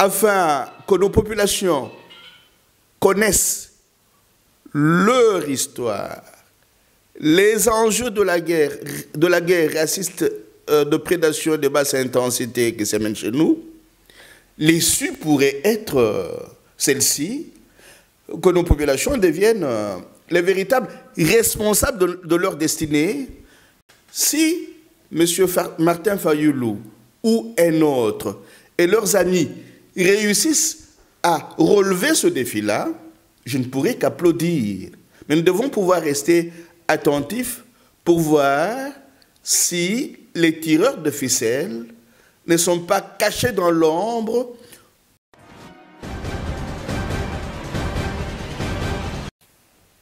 afin que nos populations connaissent leur histoire, les enjeux de la guerre raciste de prédation de basse intensité qui se mène chez nous. L'issue pourrait être celle-ci, que nos populations deviennent les véritables responsables de leur destinée. Si M. Martin Fayoulou ou un autre et leurs amis réussissent à relever ce défi-là, je ne pourrais qu'applaudir. Mais nous devons pouvoir rester attentifs pour voir si les tireurs de ficelles ne sont pas cachés dans l'ombre.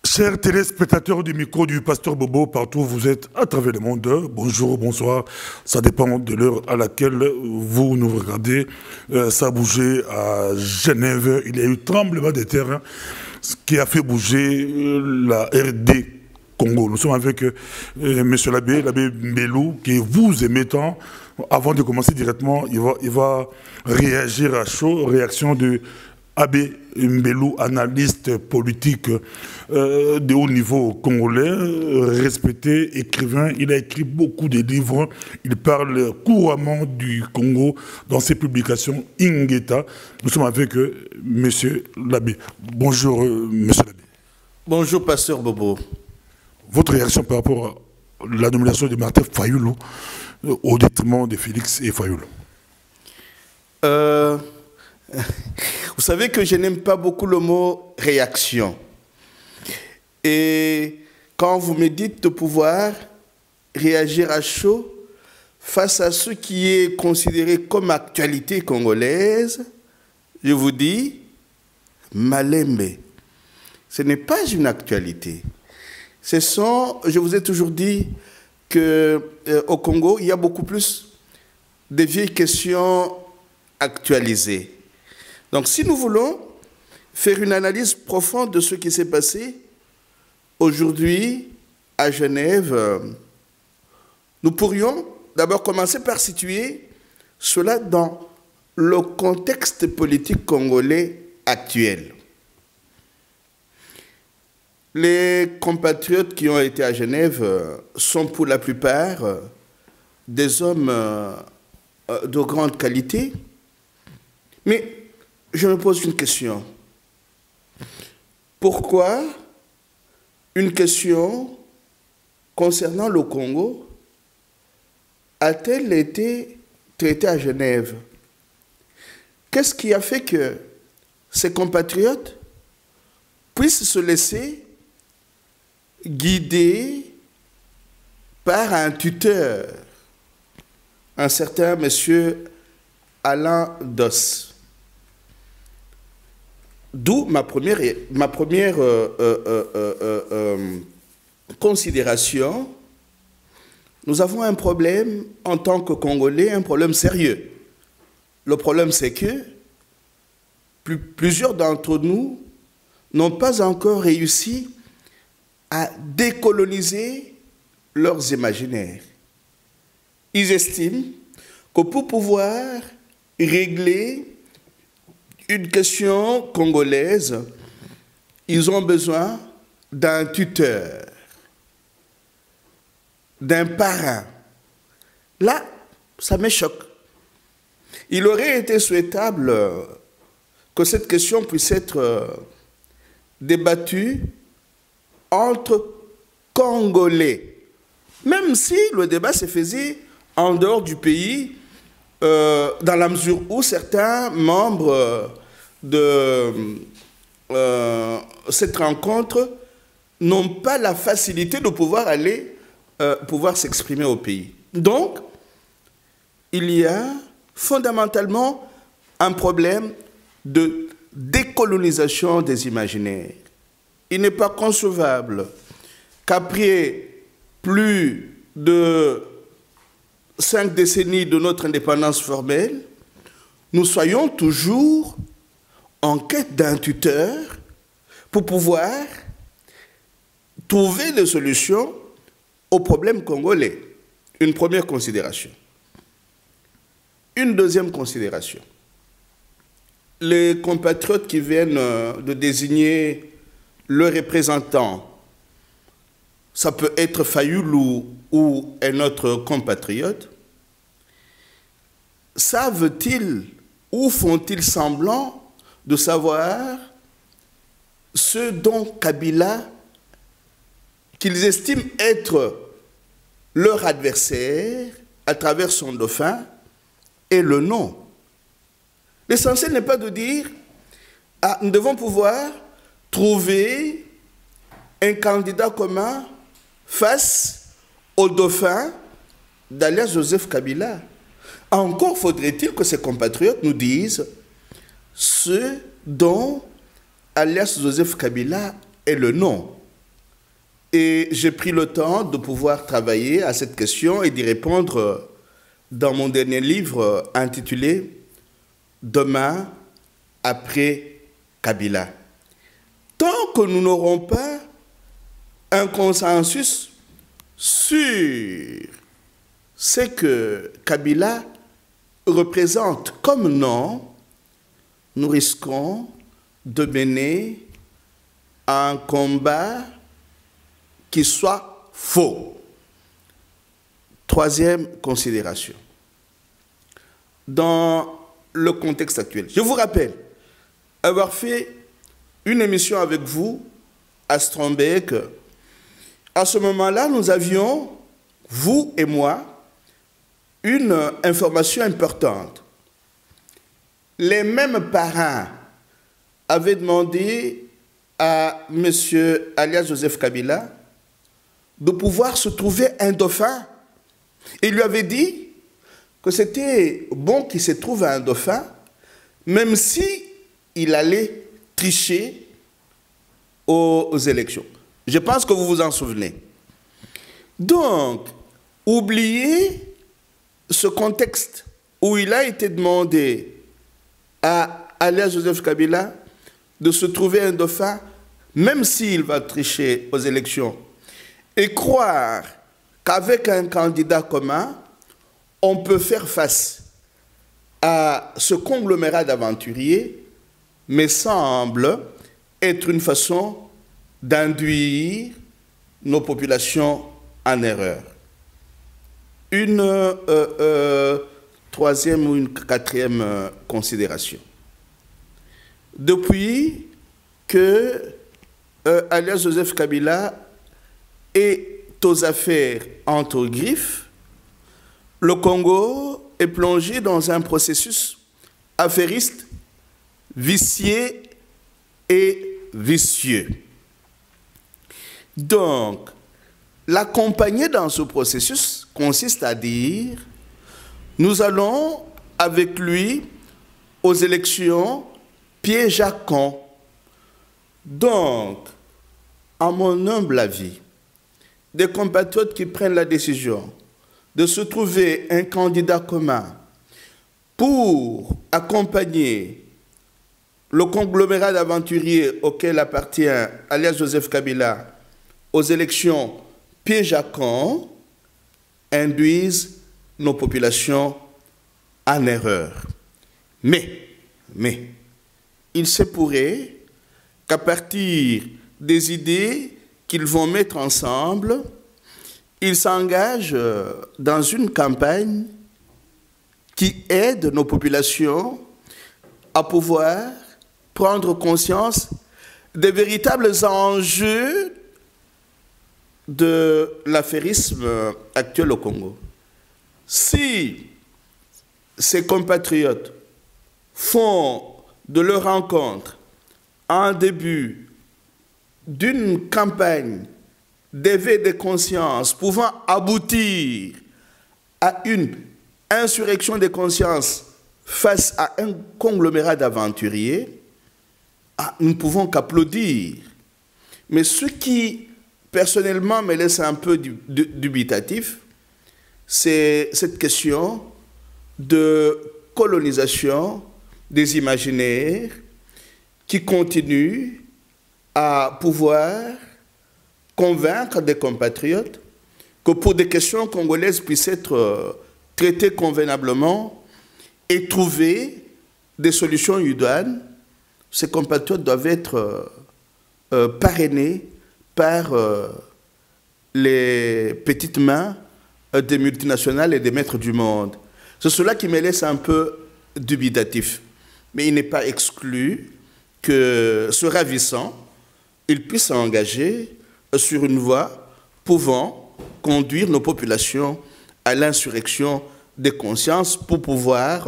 Chers téléspectateurs du micro du Pasteur Bobo, partout où vous êtes à travers le monde, bonjour, bonsoir, ça dépend de l'heure à laquelle vous nous regardez. Ça a bougé à Genève, il y a eu tremblement de terre, ce qui a fait bouger la RD Congo. Nous sommes avec M. l'abbé Mbelou, qui vous aimez tant. Avant de commencer directement, il va réagir à chaud, réaction de Abbé Mbelou, analyste politique de haut niveau congolais, respecté, écrivain. Il a écrit beaucoup de livres. Il parle couramment du Congo dans ses publications Ingeta. Nous sommes avec M. l'abbé. Bonjour, M. l'abbé. Bonjour, Pasteur Bobo. Votre réaction par rapport à la nomination de Martin Fayoulou au détriment de Félix et Fayoulou? Vous savez que je n'aime pas beaucoup le mot réaction. Et quand vous me dites de pouvoir réagir à chaud face à ce qui est considéré comme actualité congolaise, je vous dis, Malembe, ce n'est pas une actualité. Je vous ai toujours dit qu'au Congo, il y a beaucoup plus de vieilles questions actualisées. Donc, si nous voulons faire une analyse profonde de ce qui s'est passé aujourd'hui à Genève, nous pourrions d'abord commencer par situer cela dans le contexte politique congolais actuel. Les compatriotes qui ont été à Genève sont pour la plupart des hommes de grande qualité, mais je me pose une question. Pourquoi une question concernant le Congo a-t-elle été traitée à Genève? Qu'est-ce qui a fait que ces compatriotes puissent se laisser guider par un tuteur, un certain monsieur Alain Dos? D'où ma première considération. Nous avons un problème en tant que Congolais, un problème sérieux. Le problème, c'est que plusieurs d'entre nous n'ont pas encore réussi à décoloniser leurs imaginaires. Ils estiment que pour pouvoir régler une question congolaise, ils ont besoin d'un tuteur, d'un parrain. Là, ça me choque. Il aurait été souhaitable que cette question puisse être débattue entre Congolais, même si le débat se faisait en dehors du pays, dans la mesure où certains membres de cette rencontre n'ont pas la facilité de pouvoir pouvoir s'exprimer au pays. Donc, il y a fondamentalement un problème de décolonisation des imaginaires. Il n'est pas concevable qu'après plus de 5 décennies de notre indépendance formelle, nous soyons toujours en quête d'un tuteur pour pouvoir trouver des solutions aux problèmes congolais. Une première considération. Une deuxième considération. les compatriotes qui viennent de désigner le représentant, ça peut être Fayoulou ou un autre compatriote, savent-ils ou font-ils semblant de savoir ce dont Kabila, qu'ils estiment être leur adversaire à travers son dauphin, est le nom? L'essentiel n'est pas de dire « nous devons pouvoir trouver un candidat commun face au dauphin d'alias Joseph Kabila ». Encore faudrait-il que ces compatriotes nous disent ce dont alias Joseph Kabila est le nom. Et j'ai pris le temps de pouvoir travailler à cette question et d'y répondre dans mon dernier livre intitulé « Demain après Kabila ». Tant que nous n'aurons pas un consensus sur ce que Kabila représente comme nom, nous risquons de mener un combat qui soit faux. Troisième considération. Dans le contexte actuel, je vous rappelle avoir fait une émission avec vous à Strombeck. À ce moment-là, nous avions, vous et moi, une information importante. Les mêmes parents avaient demandé à M. alias Joseph Kabila de pouvoir se trouver un dauphin. Il lui avait dit que c'était bon qu'il se trouve un dauphin, même si il allait tricher aux élections. Je pense que vous vous en souvenez. Donc, oubliez ce contexte où il a été demandé à alias Joseph Kabila de se trouver un dauphin, même s'il va tricher aux élections, et croire qu'avec un candidat commun, on peut faire face à ce conglomérat d'aventuriers, mais semble être une façon d'induire nos populations en erreur. Une troisième ou une quatrième considération. Depuis que alias Joseph Kabila est aux affaires entre griffes, le Congo est plongé dans un processus affairiste vicié et vicieux. Donc, l'accompagner dans ce processus consiste à dire nous allons avec lui aux élections piège à camp. Donc, à mon humble avis, des compatriotes qui prennent la décision de se trouver un candidat commun pour accompagner le conglomérat d'aventuriers auquel appartient alias Joseph Kabila aux élections piège à camp, induisent nos populations en erreur. Mais, il se pourrait qu'à partir des idées qu'ils vont mettre ensemble, ils s'engagent dans une campagne qui aide nos populations à pouvoir prendre conscience des véritables enjeux de l'affairisme actuel au Congo. Si ces compatriotes font de leur rencontre un début d'une campagne d'éveil de conscience pouvant aboutir à une insurrection de conscience face à un conglomérat d'aventuriers, nous ne pouvons qu'applaudir. Mais ce qui, personnellement, me laisse un peu dubitatif, c'est cette question de colonisation des imaginaires qui continue à pouvoir convaincre des compatriotes que pour des questions congolaises puissent être traitées convenablement et trouver des solutions idoines, ces compatriotes doivent être parrainés par les petites mains des multinationales et des maîtres du monde. C'est cela qui me laisse un peu dubitatif. Mais il n'est pas exclu que ce ravissant, il puisse s'engager sur une voie pouvant conduire nos populations à l'insurrection des consciences pour pouvoir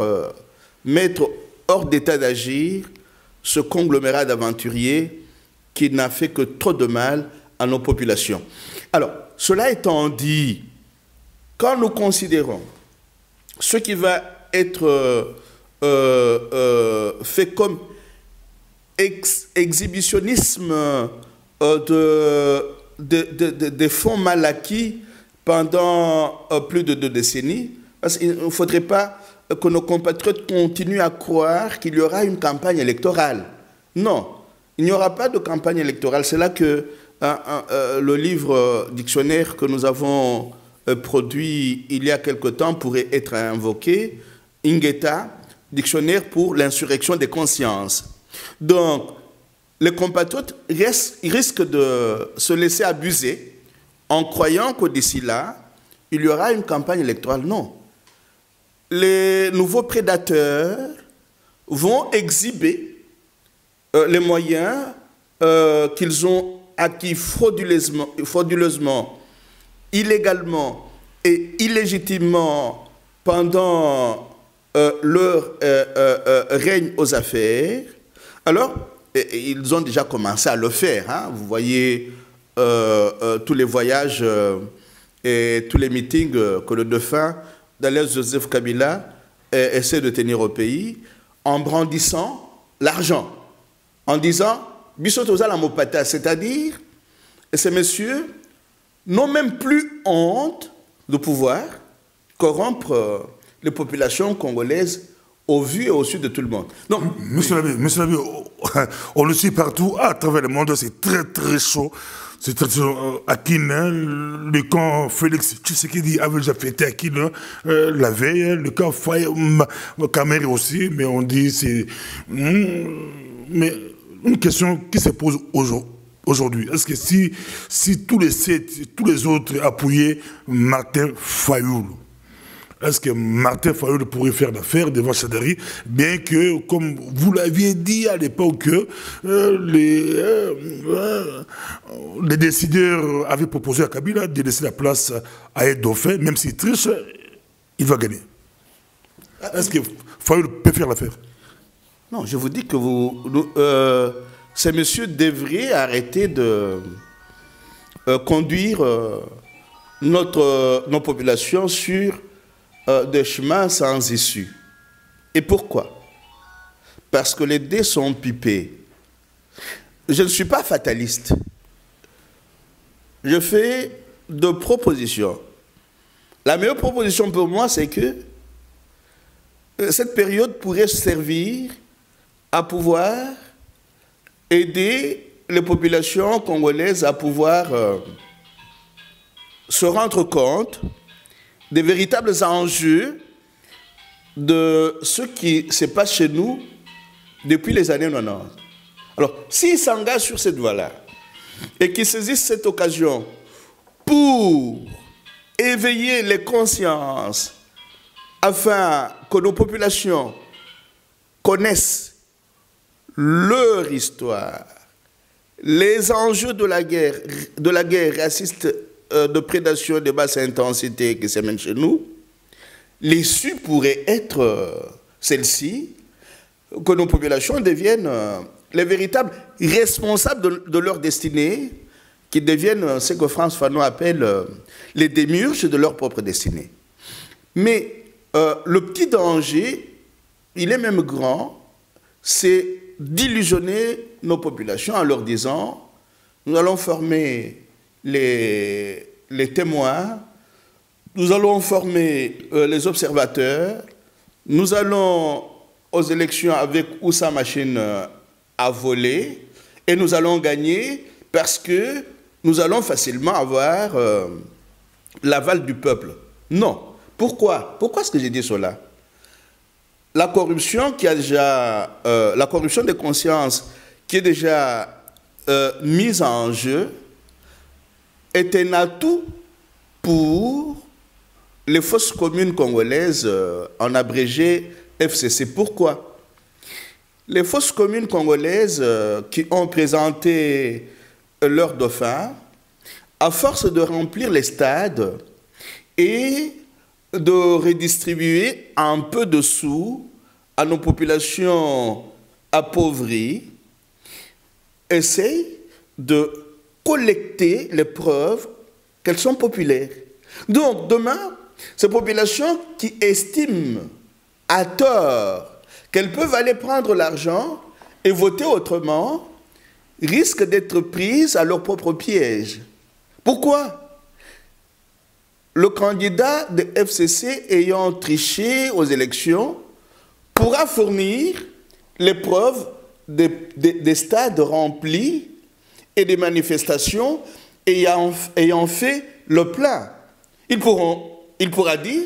mettre hors d'état d'agir ce conglomérat d'aventuriers qui n'a fait que trop de mal à nos populations. Alors, cela étant dit, quand nous considérons ce qui va être fait comme exhibitionnisme des fonds mal acquis pendant plus de 2 décennies, parce qu'il ne faudrait pas que nos compatriotes continuent à croire qu'il y aura une campagne électorale. Non, il n'y aura pas de campagne électorale. C'est là que le livre dictionnaire que nous avons produit il y a quelque temps pourrait être invoqué, Ingeta, dictionnaire pour l'insurrection des consciences. Donc, les compatriotes risquent de se laisser abuser en croyant que d'ici là, il y aura une campagne électorale. Non. Les nouveaux prédateurs vont exhiber les moyens qu'ils ont acquis frauduleusement, illégalement et illégitimement pendant leur règne aux affaires. Alors, ils ont déjà commencé à le faire. Hein. Vous voyez tous les voyages et tous les meetings que le dauphin Daniel Joseph Kabila essaie de tenir au pays en brandissant l'argent, en disant « Bissotosa la mopata », c'est-à-dire ces messieurs n'ont même plus honte de pouvoir corrompre les populations congolaises au vu et au su de tout le monde. Donc, Monsieur l'abbé, on le suit partout, à travers le monde, c'est très très chaud. C'est très chaud. À Kin, le camp Félix Tshisekedi avait déjà fêté à Kin la veille, le camp Kamere aussi, mais on dit c'est... Mais une question qui se pose aujourd'hui, est-ce que si tous les autres appuyaient Martin Fayoulou, est-ce que Martin Fayoulou pourrait faire l'affaire devant Chadari, bien que, comme vous l'aviez dit à l'époque, les décideurs avaient proposé à Kabila de laisser la place à Ed Dauphin, même s'il triche, il va gagner. Est-ce que Fayoulou peut faire l'affaire? Non, je vous dis que ces messieurs devraient arrêter de conduire nos populations sur des chemins sans issue. Et pourquoi? Parce que les dés sont pipés. Je ne suis pas fataliste. Je fais deux propositions. La meilleure proposition pour moi, c'est que cette période pourrait servir à pouvoir aider les populations congolaises à pouvoir se rendre compte des véritables enjeux de ce qui se passe chez nous depuis les années 90. Alors, s'ils s'engagent sur cette voie-là et qu'ils saisissent cette occasion pour éveiller les consciences afin que nos populations connaissent leur histoire, les enjeux de la guerre raciste de prédation de basse intensité qui se mène chez nous, l'issue pourrait être celle-ci, que nos populations deviennent les véritables responsables de leur destinée, qui deviennent ce que Frantz Fanon appelle les démiurges de leur propre destinée. Mais le petit danger, il est même grand, c'est d'illusionner nos populations en leur disant « nous allons former les témoins, nous allons former les observateurs, nous allons aux élections avec où sa machine a volé et nous allons gagner parce que nous allons facilement avoir l'aval du peuple. » Non. Pourquoi? Pourquoi est-ce que j'ai dit cela? la corruption la corruption des consciences qui est déjà mise en jeu est un atout pour les fosses communes congolaises, en abrégé FCC. Pourquoi? Les fosses communes congolaises qui ont présenté leur dauphin, à force de remplir les stades et de redistribuer un peu de sous à nos populations appauvries, essayent de collecter les preuves qu'elles sont populaires. Donc, demain, ces populations qui estiment à tort qu'elles peuvent aller prendre l'argent et voter autrement risquent d'être prises à leur propre piège. Pourquoi? Le candidat de FCC ayant triché aux élections pourra fournir les preuves des stades remplis et des manifestations ayant fait le plein. Il pourra dire,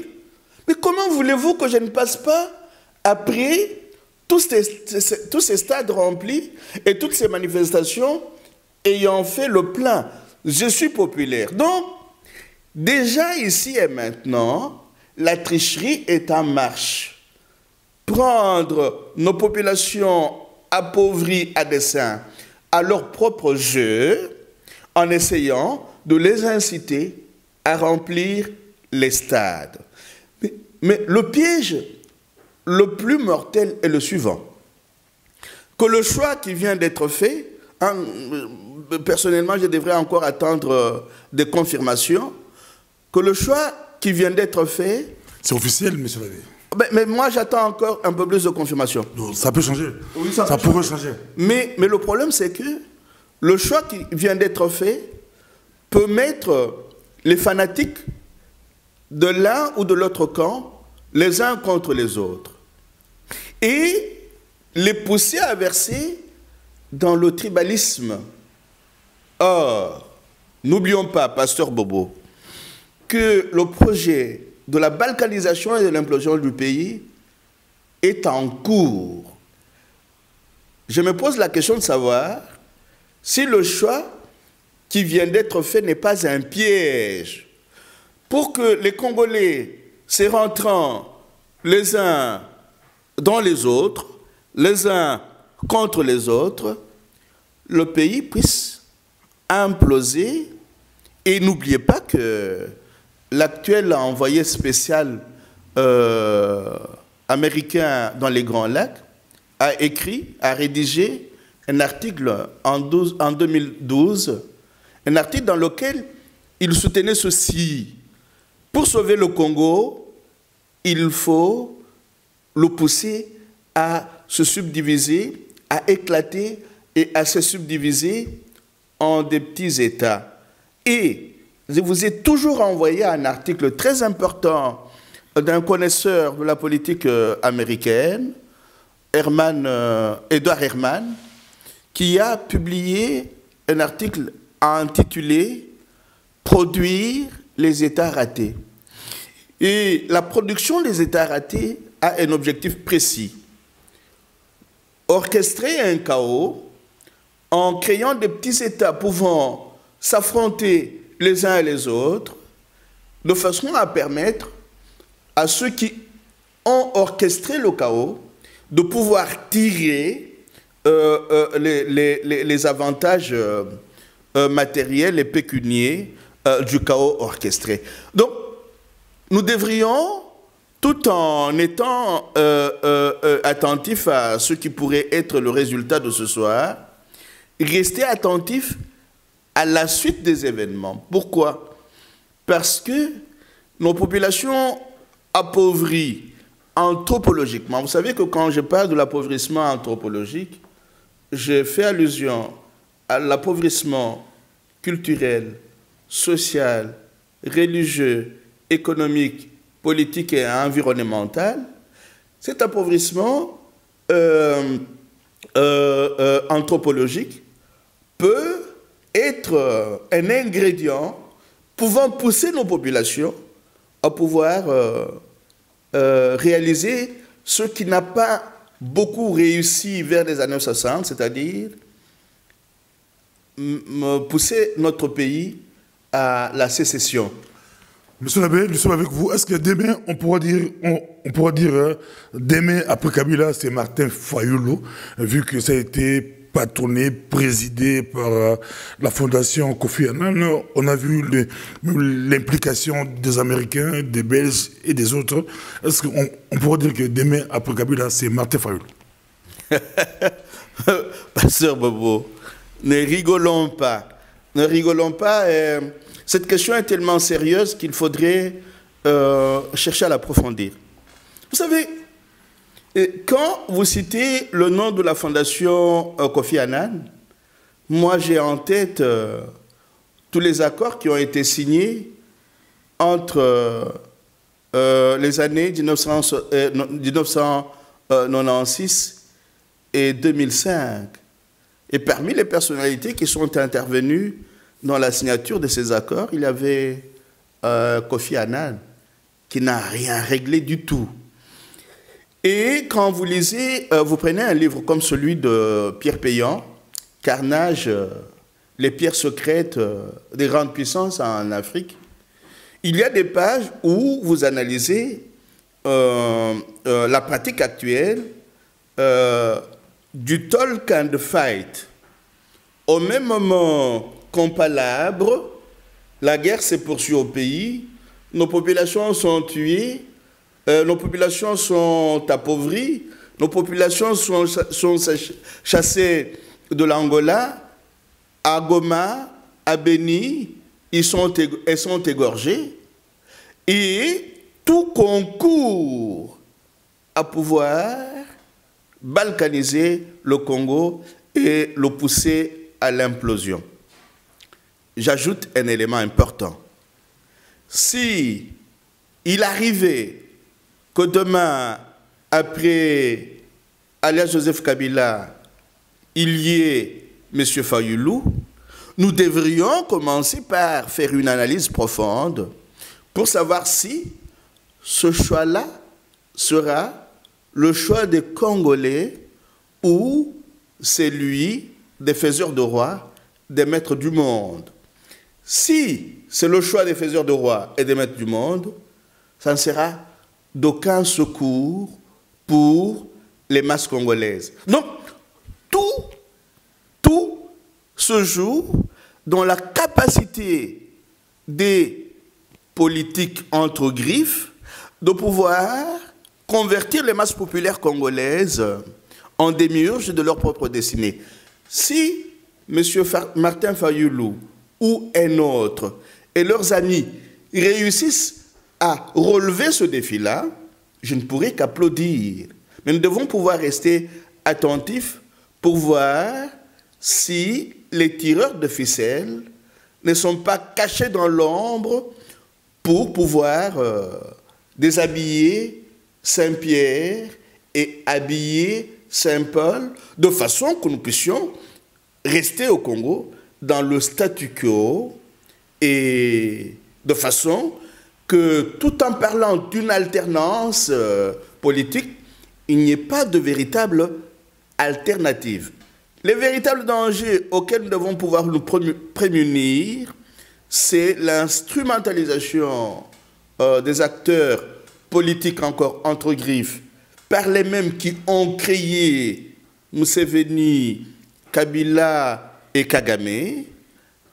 mais comment voulez-vous que je ne passe pas après tous ces stades remplis et toutes ces manifestations ayant fait le plein? Je suis populaire. Donc, déjà ici et maintenant, la tricherie est en marche. Prendre nos populations appauvries à dessein à leur propre jeu, en essayant de les inciter à remplir les stades. Mais le piège le plus mortel est le suivant. Que le choix qui vient d'être fait, personnellement je devrais encore attendre des confirmations, que le choix qui vient d'être fait... C'est officiel, monsieur l'abbé. Mais moi j'attends encore un peu plus de confirmation. Non, ça peut changer. Oui, ça pourrait changer. Mais le problème c'est que le choix qui vient d'être fait peut mettre les fanatiques de l'un ou de l'autre camp, les uns contre les autres, et les pousser à verser dans le tribalisme. Or, n'oublions pas, pasteur Bobo, que le projet de la balkanisation et de l'implosion du pays est en cours. Je me pose la question de savoir si le choix qui vient d'être fait n'est pas un piège pour que les Congolais, se rentrant les uns dans les autres, les uns contre les autres, le pays puisse imploser. Et n'oubliez pas que l'actuel envoyé spécial américain dans les Grands Lacs a rédigé un article en 2012, un article dans lequel il soutenait ceci. Pour sauver le Congo, il faut le pousser à se subdiviser, à éclater et à se subdiviser en des petits États. Et je vous ai toujours envoyé un article très important d'un connaisseur de la politique américaine, Edward Herman, qui a publié un article intitulé « Produire les États ratés ». Et la production des États ratés a un objectif précis. Orchestrer un chaos en créant des petits États pouvant s'affronter les uns et les autres, de façon à permettre à ceux qui ont orchestré le chaos de pouvoir tirer les avantages matériels et pécuniaires du chaos orchestré. Donc, nous devrions, tout en étant attentifs à ce qui pourrait être le résultat de ce soir, rester attentifs à la suite des événements. Pourquoi? Parce que nos populations appauvries anthropologiquement, vous savez que quand je parle de l'appauvrissement anthropologique, je fais allusion à l'appauvrissement culturel, social, religieux, économique, politique et environnemental. Cet appauvrissement anthropologique peut être un ingrédient pouvant pousser nos populations à pouvoir réaliser ce qui n'a pas beaucoup réussi vers les années 60, c'est-à-dire pousser notre pays à la sécession. Monsieur l'abbé, nous sommes avec vous. Est-ce que demain, on pourra dire demain, après Kabila, c'est Martin Fayulu, vu que ça a été patronné, présidé par la fondation Kofi Annan. On a vu l'implication des Américains, des Belges et des autres. Est-ce qu'on pourra dire que demain, après Kabila, c'est Martin Fayulu? Pasteur Bobo, ne rigolons pas. Ne rigolons pas. Cette question est tellement sérieuse qu'il faudrait chercher à l'approfondir. Vous savez, quand vous citez le nom de la fondation Kofi Annan, moi j'ai en tête tous les accords qui ont été signés entre les années 1996 et 2005. Et parmi les personnalités qui sont intervenues dans la signature de ces accords, il y avait Kofi Annan, qui n'a rien réglé du tout. Et quand vous lisez, vous prenez un livre comme celui de Pierre Péan, Carnage, les pierres secrètes des grandes puissances en Afrique, il y a des pages où vous analysez la pratique actuelle du talk and fight. Au même moment qu'on palabre, la guerre s'est poursuivie au pays, nos populations sont tuées, nos populations sont appauvries, nos populations sont chassées de l'Angola, à Goma, à Beni, elles sont égorgées, et tout concourt à pouvoir balkaniser le Congo et le pousser à l'implosion. J'ajoute un élément important. Si il arrivait que demain, après alias Joseph Kabila, il y ait M. Fayulu, nous devrions commencer par faire une analyse profonde pour savoir si ce choix-là sera le choix des Congolais ou celui des faiseurs de rois, des maîtres du monde. Si c'est le choix des faiseurs de rois et des maîtres du monde, ça ne sera d'aucun secours pour les masses congolaises. Donc, tout se joue dans la capacité des politiques entre griffes de pouvoir convertir les masses populaires congolaises en démiurges de leur propre destinée. Si M. Martin Fayulu ou un autre et leurs amis réussissent à relever ce défi-là, je ne pourrai qu'applaudir. Mais nous devons pouvoir rester attentifs pour voir si les tireurs de ficelles ne sont pas cachés dans l'ombre pour pouvoir déshabiller Saint-Pierre et habiller Saint-Paul, de façon que nous puissions rester au Congo dans le statu quo et de façon que tout en parlant d'une alternance politique, il n'y ait pas de véritable alternative. Les véritables dangers auxquels nous devons pouvoir nous prémunir, c'est l'instrumentalisation des acteurs politiques encore entre griffes par les mêmes qui ont créé Museveni, Kabila et Kagame.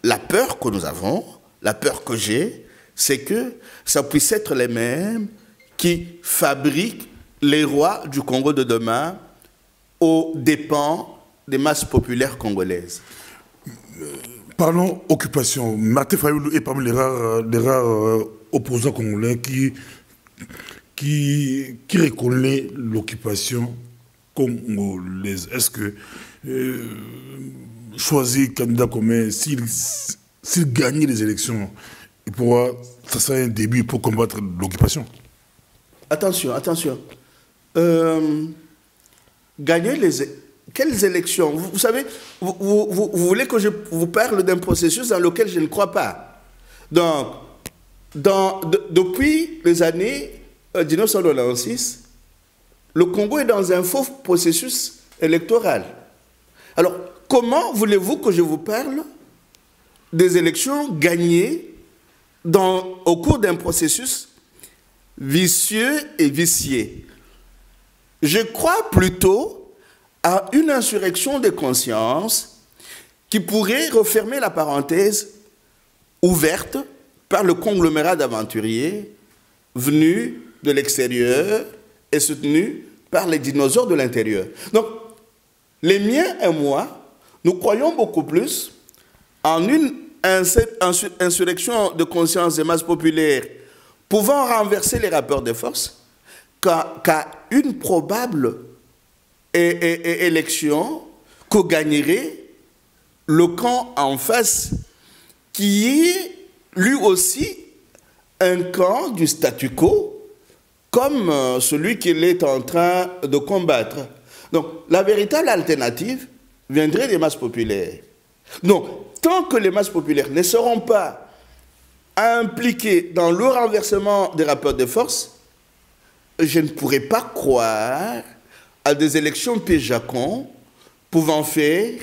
La peur que nous avons, la peur que j'ai, c'est que ça puisse être les mêmes qui fabriquent les rois du Congo de demain aux dépens des masses populaires congolaises. Parlons occupation. Martin Fayulu est parmi les rares opposants congolais qui reconnaît l'occupation congolaise. Est-ce que choisir candidat commun, s'il gagne les élections, ça sera un début pour combattre l'occupation? Attention. Quelles élections? Vous savez, vous voulez que je vous parle d'un processus dans lequel je ne crois pas. Donc, depuis les années 1996, le Congo est dans un faux processus électoral. Alors, comment voulez-vous que je vous parle des élections gagnées au cours d'un processus vicieux et vicié? Je crois plutôt à une insurrection des consciences qui pourrait refermer la parenthèse ouverte par le conglomérat d'aventuriers venus de l'extérieur et soutenus par les dinosaures de l'intérieur. Donc, les miens et moi, nous croyons beaucoup plus en une insurrection de conscience des masses populaires pouvant renverser les rapports de force qu'à une probable élection que gagnerait le camp en face, qui est lui aussi un camp du statu quo, comme celui qu'il est en train de combattre. Donc, la véritable alternative viendrait des masses populaires. Donc, tant que les masses populaires ne seront pas impliquées dans le renversement des rapports de force, je ne pourrais pas croire à des élections pieds-jacons pouvant faire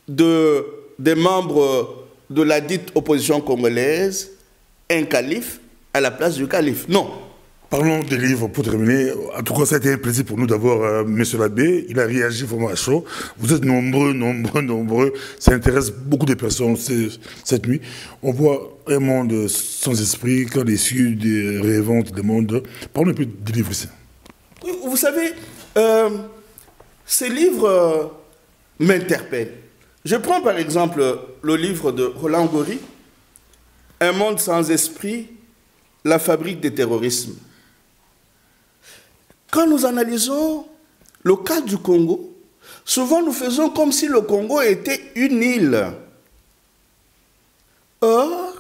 des membres de la dite opposition congolaise un calife à la place du calife. Non. Parlons des livres pour terminer. En tout cas, ça a été un plaisir pour nous d'avoir Monsieur l'abbé. Il a réagi vraiment à chaud. Vous êtes nombreux. Ça intéresse beaucoup de personnes cette nuit. On voit un monde sans esprit, quand l'issue des réinventes des mondes. Parlons un peu des livres ici. Vous savez, ces livres m'interpellent. Je prends par exemple le livre de Roland Gori, Un monde sans esprit, la fabrique des terrorismes. Quand nous analysons le cas du Congo, souvent nous faisons comme si le Congo était une île. Or,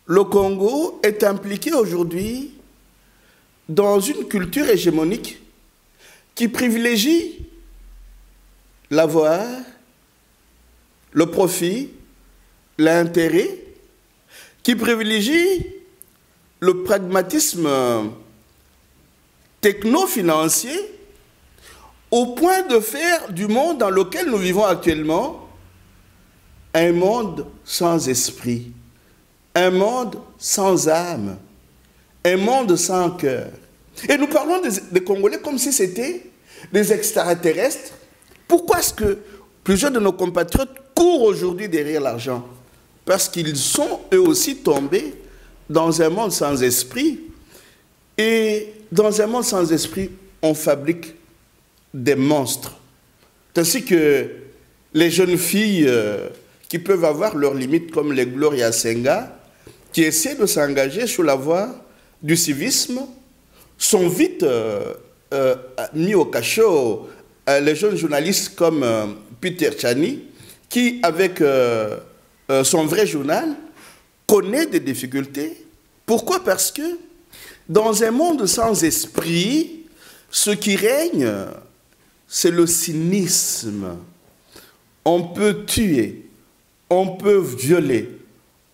le Congo est impliqué aujourd'hui dans une culture hégémonique qui privilégie l'avoir, le profit, l'intérêt, qui privilégie le pragmatisme techno-financier au point de faire du monde dans lequel nous vivons actuellement un monde sans esprit, un monde sans âme, un monde sans cœur. Et nous parlons des Congolais comme si c'était des extraterrestres. Pourquoi est-ce que plusieurs de nos compatriotes courent aujourd'hui derrière l'argent? Parce qu'ils sont eux aussi tombés dans un monde sans esprit. Et dans un monde sans esprit, on fabrique des monstres. Ainsi que les jeunes filles qui peuvent avoir leurs limites, comme les Gloria Senga, qui essaient de s'engager sur la voie du civisme, sont vite mis au cachot. Les jeunes journalistes comme Peter Chani, qui, avec son vrai journal, connaît des difficultés. Pourquoi? Parce que dans un monde sans esprit, ce qui règne, c'est le cynisme. On peut tuer, on peut violer,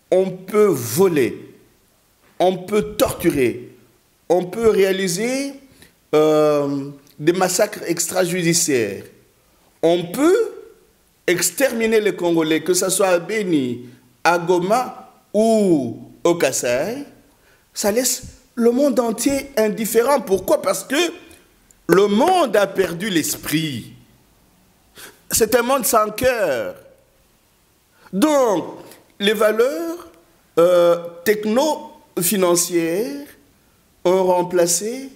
on peut voler, on peut torturer, on peut réaliser des massacres extrajudiciaires. On peut exterminer les Congolais, que ce soit à Beni, à Goma ou au Kasaï. Ça laisse le monde entier indifférent. Pourquoi? Parce que le monde a perdu l'esprit. C'est un monde sans cœur. Donc, les valeurs techno-financières ont remplacé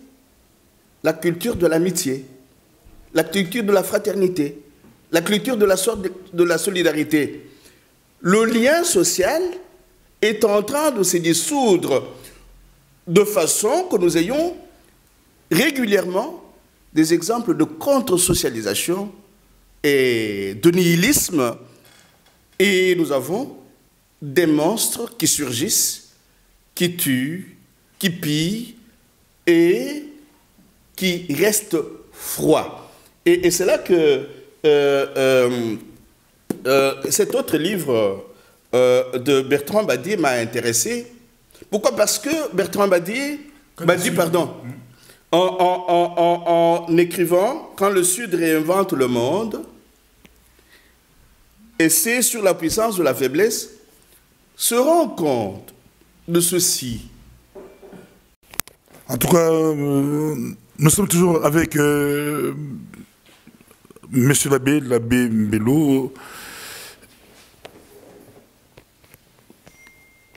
la culture de l'amitié, la culture de la fraternité, la culture de la solidarité. Le lien social est en train de se dissoudre de façon que nous ayons régulièrement des exemples de contre-socialisation et de nihilisme. Et nous avons des monstres qui surgissent, qui tuent, qui pillent et qui restent froids. Et c'est là que cet autre livre de Bertrand Badier m'a intéressé. Pourquoi? Parce que Bertrand Badier, en écrivant, quand le Sud réinvente le monde, et c'est sur la puissance de la faiblesse, se rend compte de ceci. En tout cas, nous sommes toujours avec Monsieur l'abbé Mbello,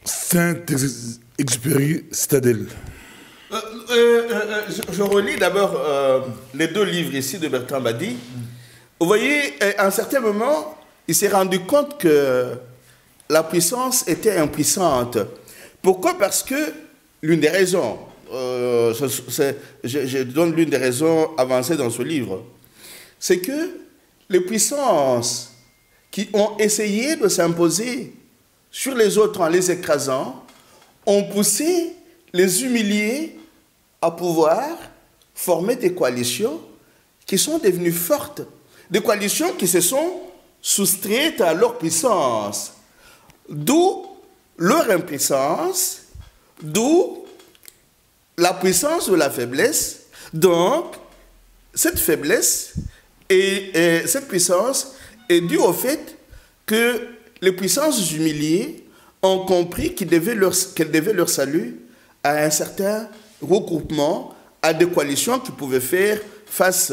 Saint-Exupéry, Citadelle. Je relis d'abord les deux livres ici de Bertrand Badi. Vous voyez, à un certain moment, il s'est rendu compte que la puissance était impuissante. Pourquoi? Parce que l'une des raisons, je donne l'une des raisons avancées dans ce livre, c'est que les puissances qui ont essayé de s'imposer sur les autres en les écrasant, ont poussé les humiliés à pouvoir former des coalitions qui sont devenues fortes, des coalitions qui se sont soustraites à leur puissance, d'où leur impuissance, d'où la puissance de la faiblesse. Donc, cette faiblesse et cette puissance est due au fait que les puissances humiliées ont compris qu'elles devaient leur salut à un certain regroupement, à des coalitions qui pouvaient faire face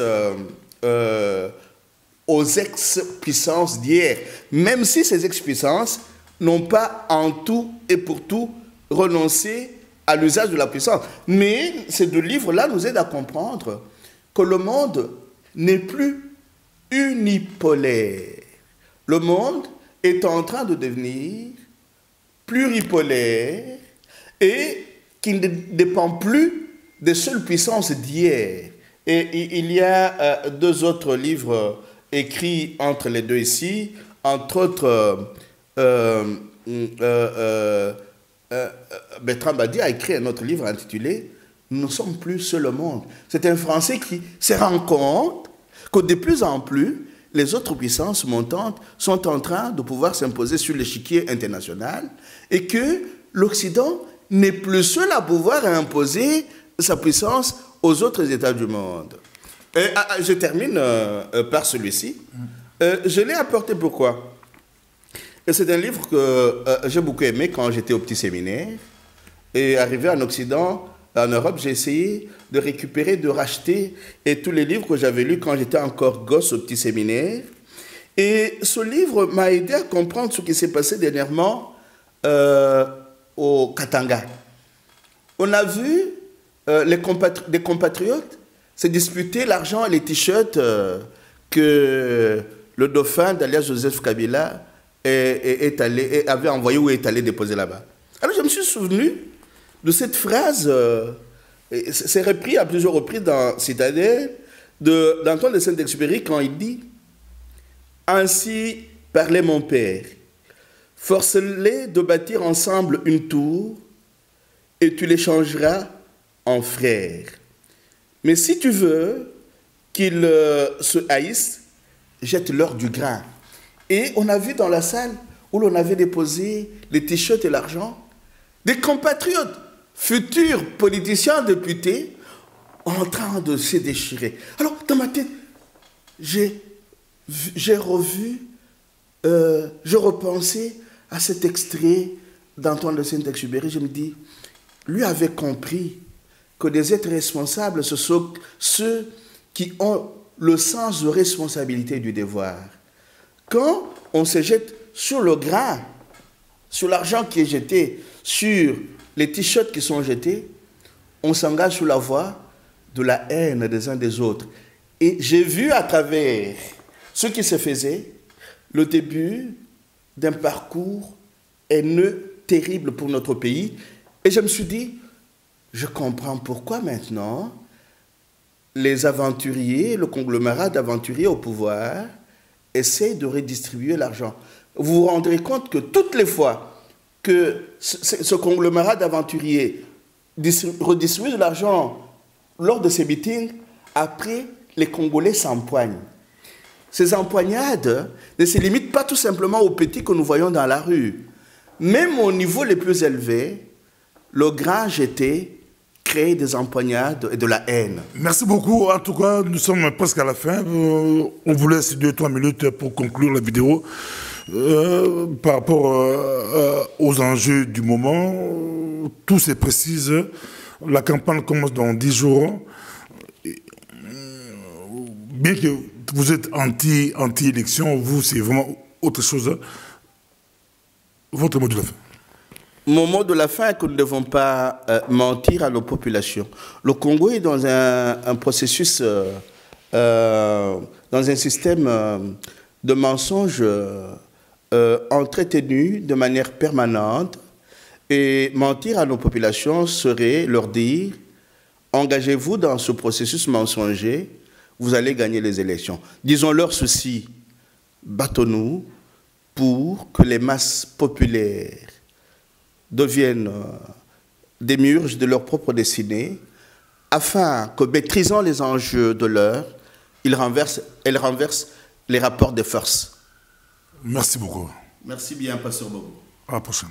aux ex-puissances d'hier, même si ces ex-puissances n'ont pas en tout et pour tout renoncé à l'usage de la puissance. Mais ces deux livres-là nous aident à comprendre que le monde n'est plus unipolaire. Le monde est en train de devenir pluripolaire et qui ne dépend plus des seules puissances d'hier. Et il y a deux autres livres écrits entre les deux ici, entre autres, Bertrand Badi a écrit un autre livre intitulé « Nous ne sommes plus seul au monde ». C'est un Français qui se rend compte que de plus en plus, les autres puissances montantes sont en train de pouvoir s'imposer sur l'échiquier international et que l'Occident n'est plus seul à pouvoir imposer sa puissance aux autres États du monde. Et, je termine par celui-ci. Je l'ai apporté pourquoi? C'est un livre que j'ai beaucoup aimé quand j'étais au petit séminaire. Et arrivé en Occident, en Europe, j'ai essayé de récupérer, de racheter tous les livres que j'avais lus quand j'étais encore gosse au petit séminaire. Et ce livre m'a aidé à comprendre ce qui s'est passé dernièrement au Katanga. On a vu des compatriotes se disputer l'argent et les t-shirts que le dauphin d'alias Joseph Kabila avait envoyé ou est allé déposer là-bas. Alors je me suis souvenu de cette phrase, c'est repris à plusieurs reprises dans Citadelle, d'Antoine de Saint-Exupéry quand il dit « Ainsi parlait mon père, force-les de bâtir ensemble une tour et tu les changeras en frères. Mais si tu veux qu'ils se haïssent, jette-leur du grain. » Et on a vu dans la salle où l'on avait déposé les t-shirts et l'argent, des compatriotes, futurs politiciens, députés, en train de se déchirer. Alors, dans ma tête, j'ai revu, je repensais à cet extrait d'Antoine de Saint-Exupéry. Je me dis, lui avait compris que des êtres responsables, ce sont ceux qui ont le sens de responsabilité et du devoir. Quand on se jette sur le grain, sur l'argent qui est jeté, sur les t-shirts qui sont jetés, on s'engage sur la voie de la haine des uns des autres. Et j'ai vu à travers ce qui se faisait le début d'un parcours haineux, terrible pour notre pays. Et je me suis dit, je comprends pourquoi maintenant les aventuriers, le conglomérat d'aventuriers au pouvoir, essaie de redistribuer l'argent. Vous vous rendrez compte que toutes les fois que ce conglomérat d'aventuriers redistribue de l'argent lors de ces meetings, après, les Congolais s'empoignent. Ces empoignades ne se limitent pas tout simplement aux petits que nous voyons dans la rue. Même au niveau les plus élevés, le grain jeté créer des empoignades et de la haine. Merci beaucoup. En tout cas, nous sommes presque à la fin. On vous laisse 2-3 minutes pour conclure la vidéo. Par rapport aux enjeux du moment, tout se précise. La campagne commence dans 10 jours. Bien que vous êtes anti-élection, vous, c'est vraiment autre chose. Votre mot de la fin. Mon mot de la fin est que nous ne devons pas mentir à nos populations. Le Congo est dans un processus, dans un système de mensonges entretenu de manière permanente. Et mentir à nos populations serait leur dire « Engagez-vous dans ce processus mensonger, vous allez gagner les élections. » Disons-leur ceci, battons-nous pour que les masses populaires deviennent des murges de leur propre destinée, afin que, maîtrisant les enjeux de l'heure, elles renversent les rapports de force. Merci beaucoup. Merci bien, Pasteur Bobo. À la prochaine.